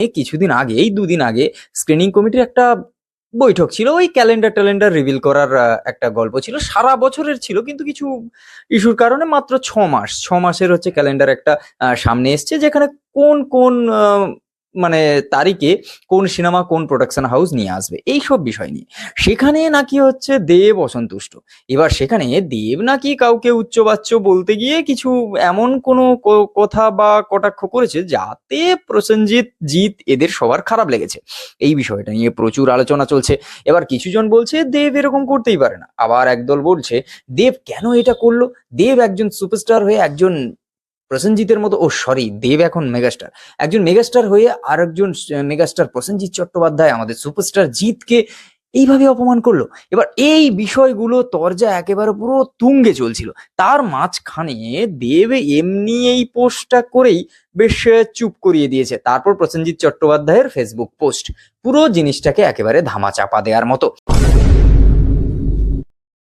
এই কিছুদিন আগে, এই 2 দিন আগে স্ক্রিনিং কমিটির একটা বৈঠক ছিল। ওই ক্যালেন্ডার রিভিল করার একটা গল্প ছিল, সারা বছরের ছিল, কিন্তু কিছু ইস্যুর কারণে মাত্র 6 মাসের হচ্ছে ক্যালেন্ডার একটা সামনে এসছে, যেখানে কোন কোন মানে তারিখে কোন সিনেমা কোন প্রোডাকশন হাউস নিয়ে আসবে এইসব বিষয় নিয়ে। সেখানে নাকি হচ্ছে দেব অসন্তুষ্ট। এবার সেখানে দেব নাকি কাউকে উচ্চবাচ্য বলতে গিয়ে কিছু এমন কোনো কথা বা কটাক্ষ করেছে যাতে প্রসেনজিৎ, জিৎ এদের সবার খারাপ লেগেছে। এই বিষয়টা নিয়ে প্রচুর আলোচনা চলছে। এবার কিছুজন বলছে দেব এরকম করতেই পারে না, আবার একদল বলছে দেব কেন এটা করলো। দেব একজন সুপারস্টার হয়ে একজন প্রসেনজিতের মতো, ও সরি, দেব এখন মেগাস্টার, একজন মেগাস্টার হয়ে আর একজন মেগাস্টার প্রসেনজিৎ চট্টোপাধ্যায় আমাদের সুপারস্টার জিতকে এইভাবে অপমান করলো। এবার এই বিষয়গুলো তরজা একেবারে পুরো তুঙ্গে চলছিল। তার মাঝখানে দেব এমনি এই পোস্টটা করেই বেশ চুপ করিয়ে দিয়েছে। তারপর প্রসেনজিৎ চট্টোপাধ্যায়ের ফেসবুক পোস্ট পুরো জিনিসটাকে একেবারে ধামাচাপা দেওয়ার মতো।